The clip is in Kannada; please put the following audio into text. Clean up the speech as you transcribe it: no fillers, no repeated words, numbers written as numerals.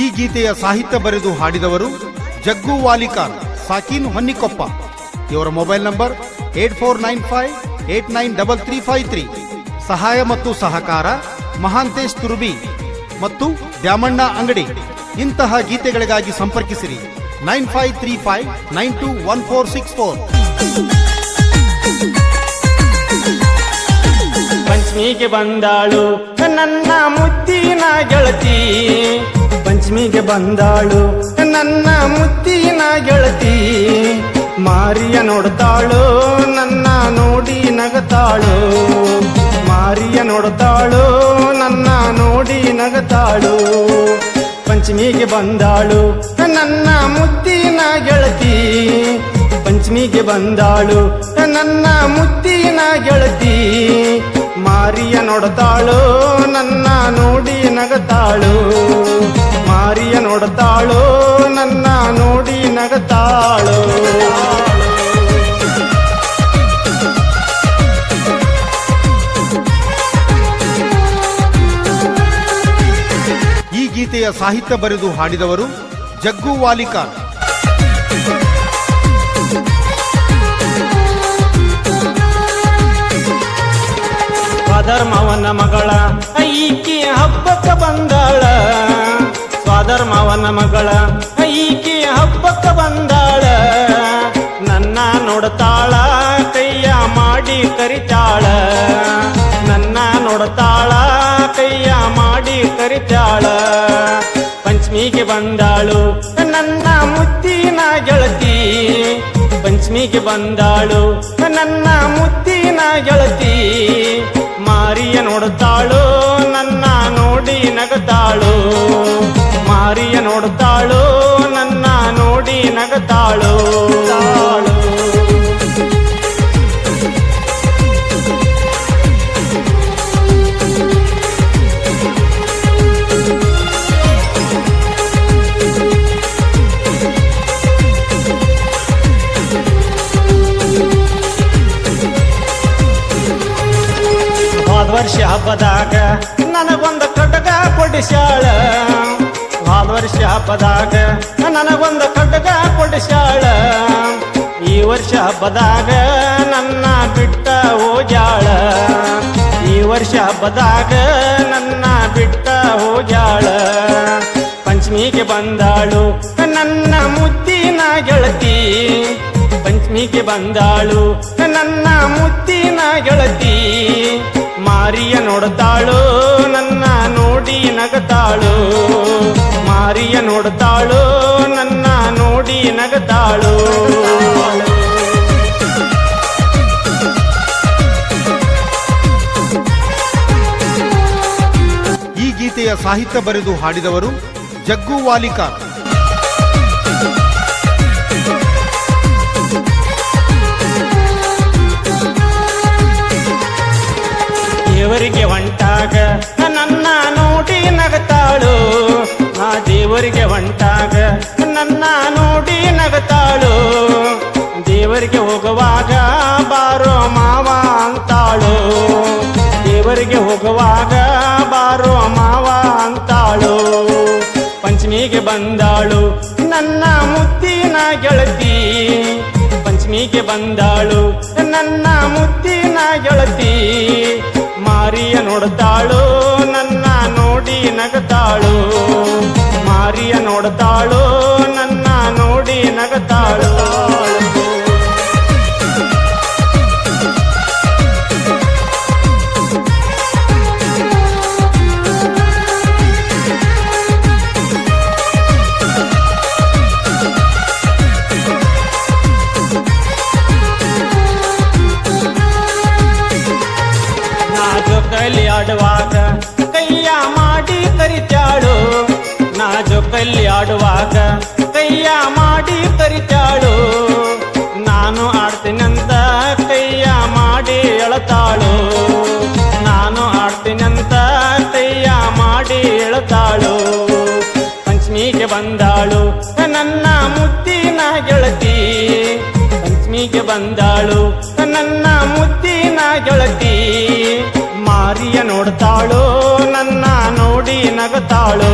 ಈ ಗೀತೆಯ ಸಾಹಿತ್ಯ ಬರೆದು ಹಾಡಿದವರು ಜಗ್ಗು ವಾಲಿಕಾರ್, ಸಾಕೀನ್ ಹೊನ್ನಿಕೊಪ್ಪ. ಇವರ ಮೊಬೈಲ್ ನಂಬರ್ 8495893353. ಸಹಾಯ ಮತ್ತು ಸಹಕಾರ ಮಹಾಂತೇಶ್ ತುರ್ಬಿ ಮತ್ತು ದ್ಯಾಮಣ್ಣ ಅಂಗಡಿ. ಇಂತಹ ಗೀತೆಗಳಿಗಾಗಿ ಸಂಪರ್ಕಿಸಿರಿ 9535921464. ಪಂಚಮಿಗೆ ಬಂದಾಳು ನನ್ನ ಮುತ್ತಿನ ಗೆಳತಿ, ಪಂಚಮಿಗೆ ಬಂದಾಳು ನನ್ನ ಮುತ್ತಿನ ಗೆಳತಿ. ಮಾರಿಯ ನೋಡ್ತಾಳು ನನ್ನ ನೋಡಿ ನಗತಾಳು, ಮಾರಿಯ ನೋಡ್ತಾಳು ನನ್ನ ನೋಡಿ ನಗತಾಳು. ಪಂಚಮಿಗೆ ಬಂದಾಳು ನನ್ನ ಮುತ್ತಿನ ಗೆಳತಿ, ಪಂಚಮಿಗೆ ಬಂದಾಳು ನನ್ನ ಮುತ್ತಿನ ಗೆಳತಿ. ಮಾರಿಯ ನೋಡ್ತಾಳು ನನ್ನ ನೋಡಿ ನಗತಾಳು, ಮಾರಿಯ ನೋಡ್ತಾಳು ನನ್ನ ನೋಡಿ ನಗತಾಳು. ಈ ಗೀತೆಯ ಸಾಹಿತ್ಯ ಬರೆದು ಹಾಡಿದವರು ಜಗ್ಗು ವಾಲಿಕಾರ್. ಸ್ವಧರ್ಮವನ ಮಗಳ ಈಕಿ ಹಬ್ಬಕ್ಕ ಬಂದಾಳ, ಸ್ವಧರ್ಮವನ ಮಗಳ ಈಕಿ ಹಬ್ಬಕ್ಕ ಬಂದಾಳ. ನನ್ನ ನೋಡ್ತಾಳ ಕೈಯ ಮಾಡಿ ಕರಿತಾಳ, ನನ್ನ ನೋಡ್ತಾಳ ಕೈಯ ಮಾಡಿ ಕರಿತಾಳ. ಪಂಚಮಿಗೆ ಬಂದಾಳು ನನ್ನ ಮುತ್ತಿನ ಗೆಳತಿ, ಪಂಚಮಿಗೆ ಬಂದಾಳು ನನ್ನ ಮುತ್ತಿನ ಗೆಳತಿ. ಮಾರಿಯ ನೋಡ್ತಾಳು ನನ್ನ ನೋಡಿ ನಗತಾಳು, ಮಾರಿಯ ನೋಡ್ತಾಳು ನನ್ನ ನೋಡಿ ನಗತಾಳು. ಹೋದ ವರ್ಷ ಹಬ್ಬದಾಗ ನನಗೊಂದ ಕಟಕ ಕೊಡಿಸ್ಯಾಳ, ಹೋದ ವರ್ಷ ಹಬ್ಬದಾಗ ನನಗೊಂದ ಕಟಕ ಕೊಡಿಸ್ಯಾಳ. ಈ ವರ್ಷ ಹಬ್ಬದಾಗ ನನ್ನ ಬಿಟ್ಟ ಹೋಗ್ಯಾಳ, ಈ ವರ್ಷ ಹಬ್ಬದಾಗ ನನ್ನ ಬಿಟ್ಟ ಹೋಗ್ಯಾಳ. ಪಂಚಮಿಗೆ ಬಂದಾಳು ನನ್ನ ಮುತ್ತಿನ ಗೆಳತಿ, ಪಂಚಮಿಗೆ ಬಂದಾಳು ನನ್ನ ಮುತ್ತಿನ ಗೆಳತಿ. ಮಾರಿಯ ನೋಡ್ತಾಳು ನನ್ನ ನೋಡಿ ನಗತಾಳು, ಮಾರಿಯ ನೋಡ್ತಾಳು ನನ್ನ ನೋಡಿ ನಗತಾಳು. ಈ ಗೀತೆಯ ಸಾಹಿತ್ಯ ಬರೆದು ಹಾಡಿದವರು ಜಗ್ಗು ವಾಲಿಕಾರ್. ದೇವರಿಗೆ ಹೊಂಟಾಗ ನನ್ನ ನೋಡಿ ನಗತಾಳು, ಆ ದೇವರಿಗೆ ಹೊಂಟಾಗ ನನ್ನ ನೋಡಿ ನಗತಾಳು. ದೇವರಿಗೆ ಹೋಗುವಾಗ ಬಾರೋ ಮಾವ ಅಂತಾಳು, ದೇವರಿಗೆ ಹೋಗುವಾಗ ಬಾರೋ ಮಾವ ಅಂತಾಳು. ಪಂಚಮಿಗೆ ಬಂದಾಳು ನನ್ನ ಮುತ್ತಿನ ಗೆಳತಿ, ಪಂಚಮಿಗೆ ಬಂದಾಳು ನನ್ನ ಮುತ್ತಿನ ಗೆಳತಿ. ಮಾರಿಯ ನೋಡ್ತಾಳು ನನ್ನ ನೋಡಿ ನಗತಾಳು, ಮಾರಿಯ ನೋಡ್ತಾಳು ನನ್ನ ನೋಡಿ ನಗತಾಳು. ಜೋಕಾಲಿ ಆಡುವಾಗ ಕೈಯ ಮಾಡಿ ಕರಿತಾಳು, ನಾ ಜೋಕಾಲಿ ಆಡುವಾಗ ಕೈಯ ಮಾಡಿ ಕರಿತಾಳು. ನಾನು ಆಡ್ತೀನಂತ ಕೈಯ ಮಾಡಿ ಎಳತಾಳು, ನಾನು ಆಡ್ತೀನಂತ ಕೈಯ ಮಾಡಿ ಎಳತಾಳು. ಪಂಚಮಿಗೆ ಬಂದಾಳು ನನ್ನ ಮುತ್ತಿನ ಗೆಳತಿ, ಪಂಚಮಿಗೆ ಬಂದಾಳು ನನ್ನ ಮುತ್ತಿನ ಗೆಳತಿ. ಮಾರಿಯ ನೋಡ್ತಾಳು ನನ್ನ ನೋಡಿ ನಗತಾಳು,